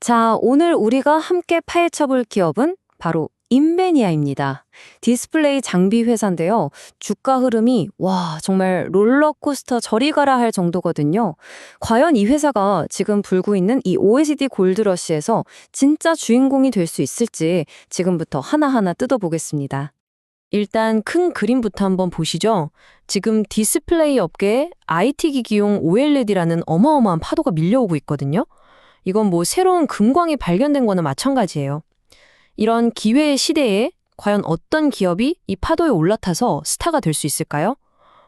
자, 오늘 우리가 함께 파헤쳐볼 기업은 바로 인베니아입니다. 디스플레이 장비 회사인데요. 주가 흐름이 정말 롤러코스터 저리 가라 할 정도거든요. 과연 이 회사가 지금 불고 있는 이 OECD 골드러시에서 진짜 주인공이 될 수 있을지 지금부터 하나하나 뜯어보겠습니다. 일단 큰 그림부터 한번 보시죠. 지금 디스플레이 업계에 IT 기기용 OLED라는 어마어마한 파도가 밀려오고 있거든요. 이건 뭐 새로운 금광이 발견된 거나 마찬가지예요. 이런 기회의 시대에 과연 어떤 기업이 이 파도에 올라타서 스타가 될 수 있을까요?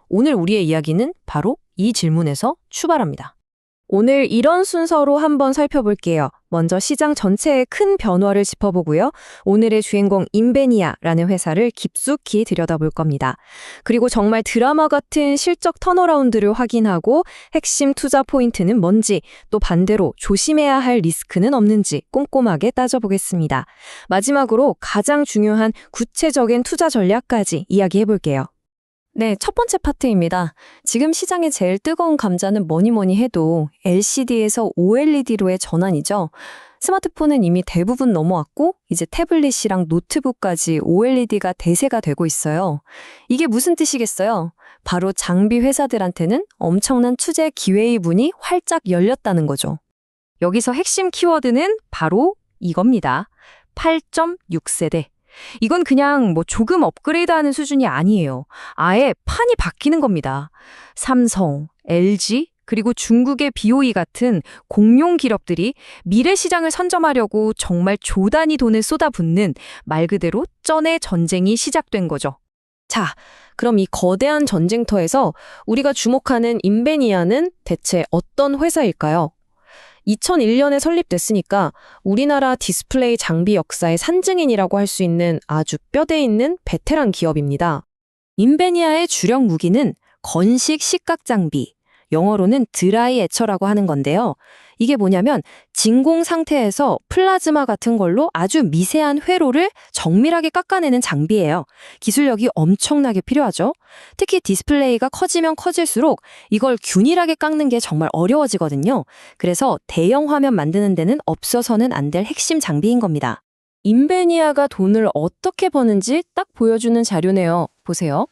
오늘 우리의 이야기는 바로 이 질문에서 출발합니다. 오늘 이런 순서로 한번 살펴볼게요. 먼저 시장 전체의 큰 변화를 짚어보고요. 오늘의 주인공 인베니아라는 회사를 깊숙이 들여다볼 겁니다. 그리고 정말 드라마 같은 실적 턴어라운드를 확인하고 핵심 투자 포인트는 뭔지, 또 반대로 조심해야 할 리스크는 없는지 꼼꼼하게 따져보겠습니다. 마지막으로 가장 중요한 구체적인 투자 전략까지 이야기해볼게요. 네, 첫 번째 파트입니다. 지금 시장의 제일 뜨거운 감자는 뭐니 해도 LCD에서 OLED로의 전환이죠. 스마트폰은 이미 대부분 넘어왔고 이제 태블릿이랑 노트북까지 OLED가 대세가 되고 있어요. 이게 무슨 뜻이겠어요? 바로 장비 회사들한테는 엄청난 투자 기회의 문이 활짝 열렸다는 거죠. 여기서 핵심 키워드는 바로 이겁니다. 8.6세대. 이건 그냥 조금 업그레이드하는 수준이 아니에요. 아예 판이 바뀌는 겁니다. 삼성, LG, 그리고 중국의 BOE 같은 공룡 기업들이 미래 시장을 선점하려고 정말 조단위 돈을 쏟아붓는 말 그대로 쩐의 전쟁이 시작된 거죠. 자, 그럼 이 거대한 전쟁터에서 우리가 주목하는 인베니아는 대체 어떤 회사일까요? 2001년에 설립됐으니까 우리나라 디스플레이 장비 역사의 산증인이라고 할 수 있는 아주 뼈대 있는 베테랑 기업입니다. 인베니아의 주력 무기는 건식 식각 장비, 영어로는 드라이 에처라고 하는 건데요. 이게 뭐냐면 진공 상태에서 플라즈마 같은 걸로 아주 미세한 회로를 정밀하게 깎아내는 장비예요. 기술력이 엄청나게 필요하죠. 특히 디스플레이가 커지면 커질수록 이걸 균일하게 깎는 게 정말 어려워지거든요. 그래서 대형 화면 만드는 데는 없어서는 안 될 핵심 장비인 겁니다. 인베니아가 돈을 어떻게 버는지 딱 보여주는 자료네요. 보세요.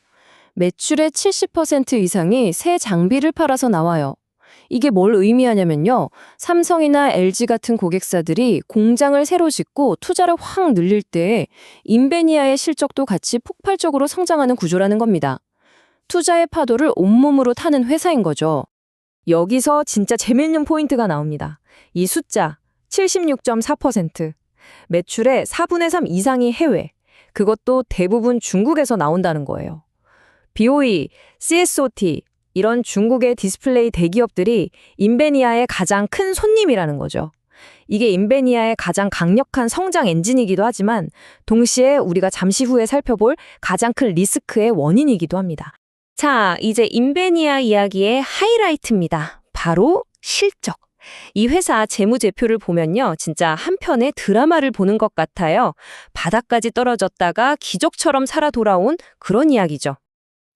매출의 70% 이상이 새 장비를 팔아서 나와요. 이게 뭘 의미하냐면요. 삼성이나 LG 같은 고객사들이 공장을 새로 짓고 투자를 확 늘릴 때 인베니아의 실적도 같이 폭발적으로 성장하는 구조라는 겁니다. 투자의 파도를 온몸으로 타는 회사인 거죠. 여기서 진짜 재밌는 포인트가 나옵니다. 이 숫자 76.4%. 매출의 4분의 3 이상이 해외. 그것도 대부분 중국에서 나온다는 거예요. BOE, CSOT, 이런 중국의 디스플레이 대기업들이 인베니아의 가장 큰 손님이라는 거죠. 이게 인베니아의 가장 강력한 성장 엔진이기도 하지만 동시에 우리가 잠시 후에 살펴볼 가장 큰 리스크의 원인이기도 합니다. 자, 이제 인베니아 이야기의 하이라이트입니다. 바로 실적. 이 회사 재무제표를 보면요. 진짜 한 편의 드라마를 보는 것 같아요. 바닥까지 떨어졌다가 기적처럼 살아 돌아온 그런 이야기죠.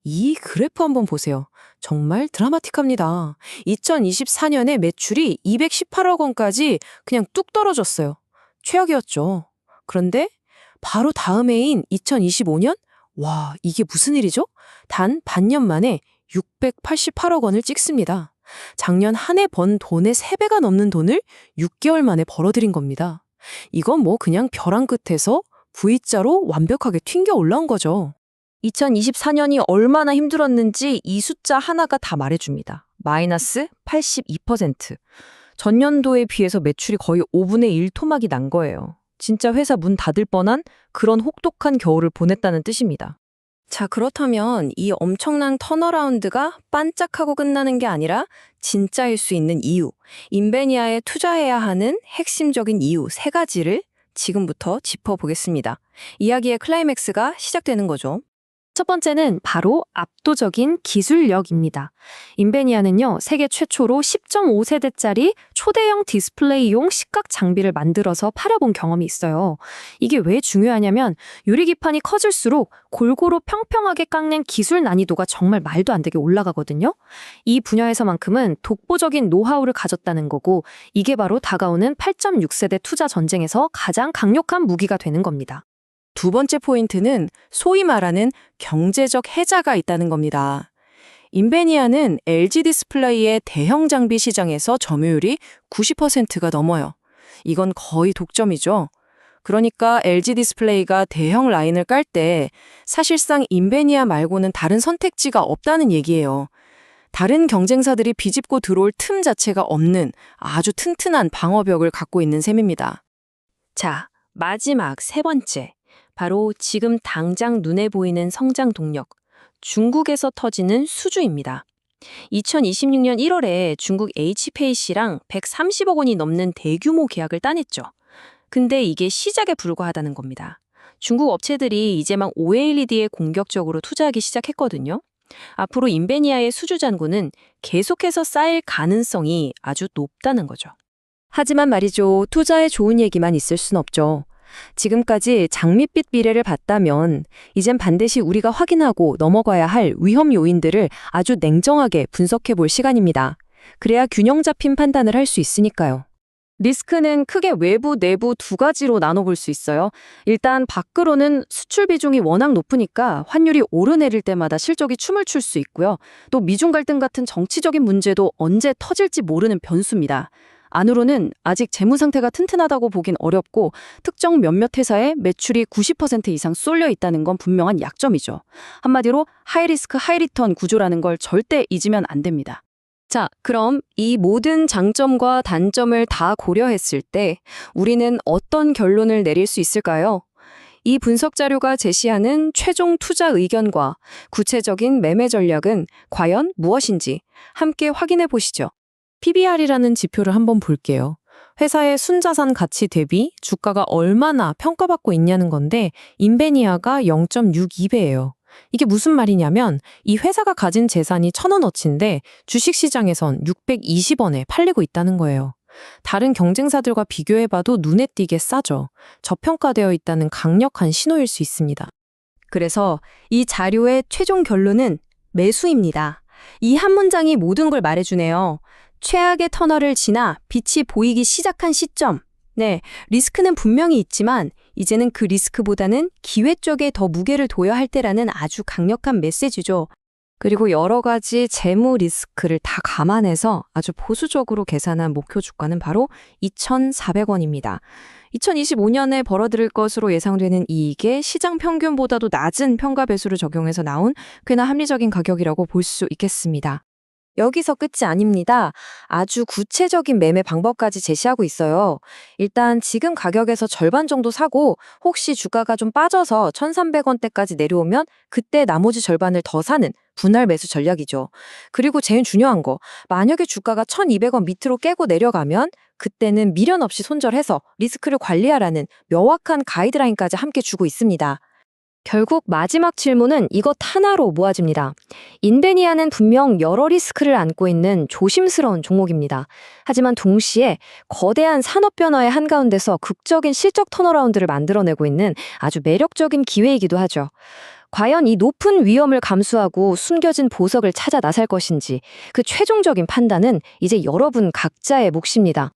이 그래프 한번 보세요. 정말 드라마틱합니다. 2024년에 매출이 218억 원까지 그냥 뚝 떨어졌어요. 최악이었죠. 그런데 바로 다음 해인 2025년? 와, 이게 무슨 일이죠? 단 반년 만에 688억 원을 찍습니다. 작년 한 해 번 돈의 3배가 넘는 돈을 6개월 만에 벌어들인 겁니다. 이건 그냥 벼랑 끝에서 V자로 완벽하게 튕겨 올라온 거죠. 2024년이 얼마나 힘들었는지 이 숫자 하나가 다 말해줍니다. 마이너스 82%. 전년도에 비해서 매출이 거의 5분의 1 토막이 난 거예요. 진짜 회사 문 닫을 뻔한 그런 혹독한 겨울을 보냈다는 뜻입니다. 자, 그렇다면 이 엄청난 턴어라운드가 반짝하고 끝나는 게 아니라 진짜일 수 있는 이유, 인베니아에 투자해야 하는 핵심적인 이유 3가지를 지금부터 짚어보겠습니다. 이야기의 클라이맥스가 시작되는 거죠. 첫 번째는 바로 압도적인 기술력입니다. 인베니아는요, 세계 최초로 10.5세대짜리 초대형 디스플레이용 시각 장비를 만들어서 팔아본 경험이 있어요. 이게 왜 중요하냐면 유리기판이 커질수록 골고루 평평하게 깎는 기술 난이도가 정말 말도 안 되게 올라가거든요. 이 분야에서만큼은 독보적인 노하우를 가졌다는 거고 이게 바로 다가오는 8.6세대 투자 전쟁에서 가장 강력한 무기가 되는 겁니다. 두 번째 포인트는 소위 말하는 경제적 해자가 있다는 겁니다. 인베니아는 LG 디스플레이의 대형 장비 시장에서 점유율이 90%가 넘어요. 이건 거의 독점이죠. 그러니까 LG 디스플레이가 대형 라인을 깔 때 사실상 인베니아 말고는 다른 선택지가 없다는 얘기예요. 다른 경쟁사들이 비집고 들어올 틈 자체가 없는 아주 튼튼한 방어벽을 갖고 있는 셈입니다. 자, 마지막 세 번째. 바로 지금 당장 눈에 보이는 성장 동력, 중국에서 터지는 수주입니다. 2026년 1월에 중국 HPAC랑 130억 원이 넘는 대규모 계약을 따냈죠. 근데 이게 시작에 불과하다는 겁니다. 중국 업체들이 이제 막 OLED에 공격적으로 투자하기 시작했거든요. 앞으로 인베니아의 수주 잔고는 계속해서 쌓일 가능성이 아주 높다는 거죠. 하지만 말이죠, 투자에 좋은 얘기만 있을 순 없죠. 지금까지 장밋빛 미래를 봤다면 이젠 반드시 우리가 확인하고 넘어가야 할 위험 요인들을 아주 냉정하게 분석해 볼 시간입니다. 그래야 균형 잡힌 판단을 할 수 있으니까요. 리스크는 크게 외부, 내부 두 가지로 나눠볼 수 있어요. 일단 밖으로는 수출 비중이 워낙 높으니까 환율이 오르내릴 때마다 실적이 춤을 출 수 있고요. 또 미중 갈등 같은 정치적인 문제도 언제 터질지 모르는 변수입니다. 안으로는 아직 재무 상태가 튼튼하다고 보긴 어렵고 특정 몇몇 회사의 매출이 90% 이상 쏠려 있다는 건 분명한 약점이죠. 한마디로 하이리스크 하이리턴 구조라는 걸 절대 잊으면 안 됩니다. 자, 그럼 이 모든 장점과 단점을 다 고려했을 때 우리는 어떤 결론을 내릴 수 있을까요? 이 분석 자료가 제시하는 최종 투자 의견과 구체적인 매매 전략은 과연 무엇인지 함께 확인해 보시죠. PBR이라는 지표를 한번 볼게요. 회사의 순자산 가치 대비 주가가 얼마나 평가받고 있냐는 건데 인베니아가 0.62배예요. 이게 무슨 말이냐면 이 회사가 가진 재산이 1,000원어치인데 주식시장에선 620원에 팔리고 있다는 거예요. 다른 경쟁사들과 비교해봐도 눈에 띄게 싸죠. 저평가되어 있다는 강력한 신호일 수 있습니다. 그래서 이 자료의 최종 결론은 매수입니다. 이 한 문장이 모든 걸 말해주네요. 최악의 터널을 지나 빛이 보이기 시작한 시점. 네, 리스크는 분명히 있지만 이제는 그 리스크보다는 기회 쪽에 더 무게를 둬야 할 때라는 아주 강력한 메시지죠. 그리고 여러 가지 재무 리스크를 다 감안해서 아주 보수적으로 계산한 목표 주가는 바로 2,400원입니다. 2025년에 벌어들일 것으로 예상되는 이익에 시장 평균보다도 낮은 평가 배수를 적용해서 나온 꽤나 합리적인 가격이라고 볼 수 있겠습니다. 여기서 끝이 아닙니다. 아주 구체적인 매매 방법까지 제시하고 있어요. 일단 지금 가격에서 절반 정도 사고 혹시 주가가 좀 빠져서 1,300원대까지 내려오면 그때 나머지 절반을 더 사는 분할 매수 전략이죠. 그리고 제일 중요한 거, 만약에 주가가 1,200원 밑으로 깨고 내려가면 그때는 미련 없이 손절해서 리스크를 관리하라는 명확한 가이드라인까지 함께 주고 있습니다. 결국 마지막 질문은 이것 하나로 모아집니다. 인베니아는 분명 여러 리스크를 안고 있는 조심스러운 종목입니다. 하지만 동시에 거대한 산업 변화의 한가운데서 극적인 실적 턴어라운드를 만들어내고 있는 아주 매력적인 기회이기도 하죠. 과연 이 높은 위험을 감수하고 숨겨진 보석을 찾아 나설 것인지 그 최종적인 판단은 이제 여러분 각자의 몫입니다.